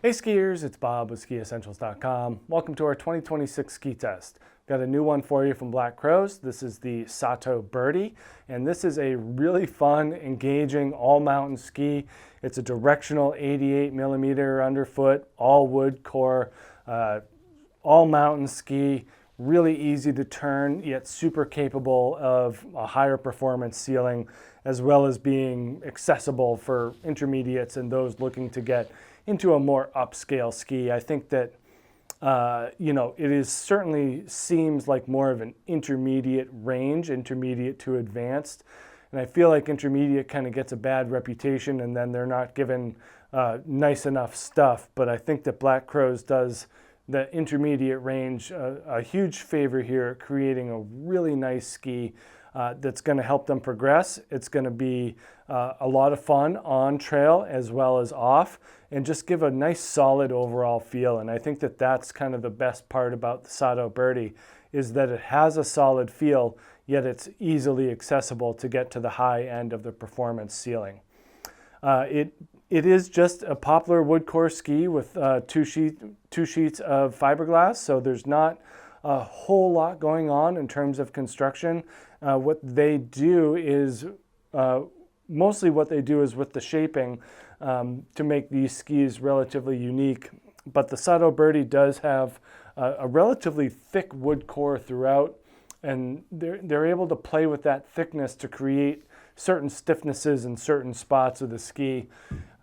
Hey skiers, it's Bob with SkiEssentials.com. Welcome to our 2026 ski test. Got a new one for you from Black Crows. This is the Sato Birdie, and this is a really fun, engaging all-mountain ski. It's a directional 88 millimeter underfoot, all wood core, all-mountain ski. Really easy to turn, yet super capable of a higher performance ceiling, as well as being accessible for intermediates and those looking to get into a more upscale ski. I think that it is certainly seems like more of an intermediate range, intermediate to advanced. And I feel like intermediate kind of gets a bad reputation and then they're not given nice enough stuff. But I think that Black Crows does the intermediate range a huge favor here, creating a really nice ski that's going to help them progress. It's going to be a lot of fun on trail as well as off, and just give a nice solid overall feel. And I think that that's kind of the best part about the Sato Birdie, is that it has a solid feel, yet it's easily accessible to get to the high end of the performance ceiling. It is just a poplar wood core ski with two sheets of fiberglass, so there's not a whole lot going on in terms of construction. What they do is mostly with the shaping to make these skis relatively unique. But the Sato Birdie does have a relatively thick wood core throughout, and they're able to play with that thickness to create certain stiffnesses in certain spots of the ski.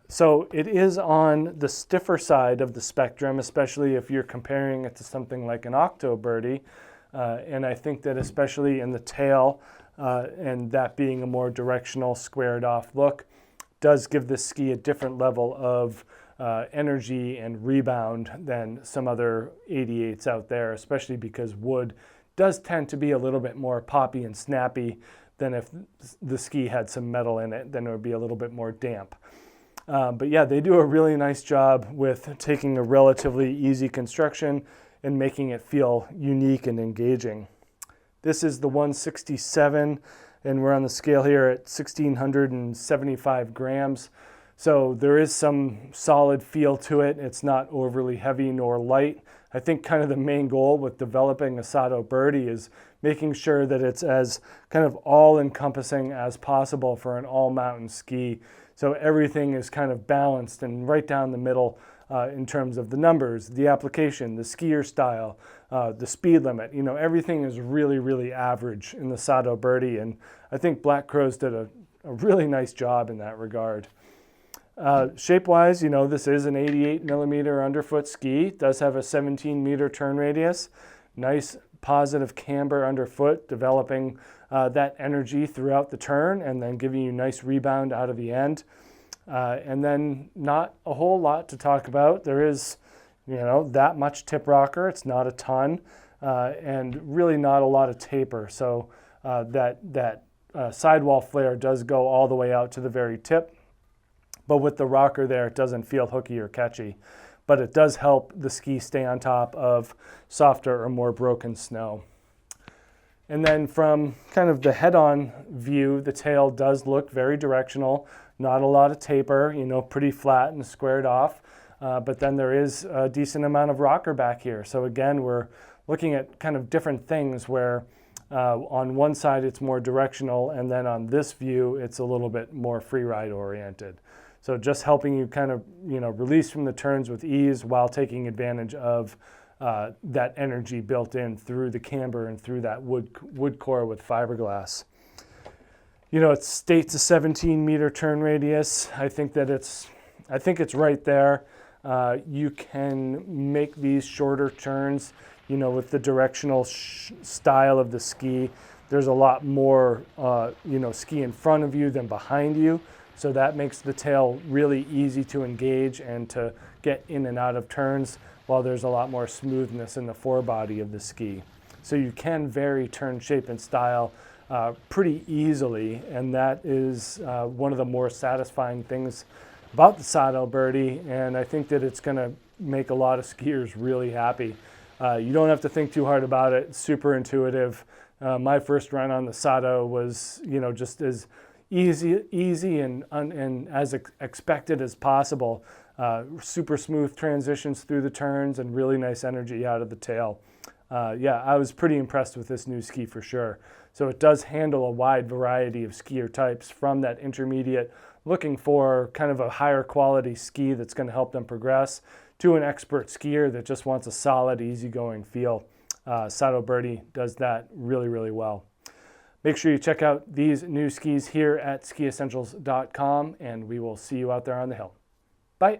So it is on the stiffer side of the spectrum, especially if you're comparing it to something like an Octo Birdie. And I think that especially in the tail, and that being a more directional, squared off look, does give this ski a different level of energy and rebound than some other 88s out there, especially because wood does tend to be a little bit more poppy and snappy than if the ski had some metal in it, then it would be a little bit more damp. But yeah, they do a really nice job with taking a relatively easy construction and making it feel unique and engaging. This is the 167, and we're on the scale here at 1,675 grams. So there is some solid feel to it. It's not overly heavy nor light. I think kind of the main goal with developing a Sato Birdie is making sure that it's as kind of all-encompassing as possible for an all-mountain ski. So everything is kind of balanced and right down the middle in terms of the numbers, the application, the skier style, the speed limit. You know, everything is really, really average in the Sato Birdie, and I think Black Crows did a really nice job in that regard. Shape-wise, you know, this is an 88 millimeter underfoot ski. It does have a 17 meter turn radius. Nice positive camber underfoot, developing that energy throughout the turn and then giving you nice rebound out of the end. And then not a whole lot to talk about. There is, you know, that much tip rocker. It's not a ton, and really not a lot of taper. So that sidewall flare does go all the way out to the very tip. But with the rocker there, it doesn't feel hooky or catchy. But it does help the ski stay on top of softer or more broken snow. And then from kind of the head-on view, the tail does look very directional. Not a lot of taper, you know, pretty flat and squared off. But then there is a decent amount of rocker back here. So again, we're looking at kind of different things where on one side it's more directional, and then on this view it's a little bit more freeride oriented. So just helping you kind of, you know, release from the turns with ease while taking advantage of that energy built in through the camber and through that wood core with fiberglass. You know, it states a 17 meter turn radius. I think it's right there. You can make these shorter turns, you know, with the directional style of the ski. There's a lot more, you know, ski in front of you than behind you. So that makes the tail really easy to engage and to get in and out of turns, while there's a lot more smoothness in the forebody of the ski. So you can vary turn shape and style pretty easily, and that is one of the more satisfying things about the Sato Birdie, and I think that it's going to make a lot of skiers really happy. You don't have to think too hard about it. It's super intuitive. My first run on the Sato was, you know, just as easy and as expected as possible. Super smooth transitions through the turns and really nice energy out of the tail. Yeah, I was pretty impressed with this new ski for sure. So it does handle a wide variety of skier types, from that intermediate looking for kind of a higher quality ski that's going to help them progress, to an expert skier that just wants a solid, easygoing feel. Sato Birdie does that really, really well. Make sure you check out these new skis here at SkiEssentials.com, and we will see you out there on the hill. Bye.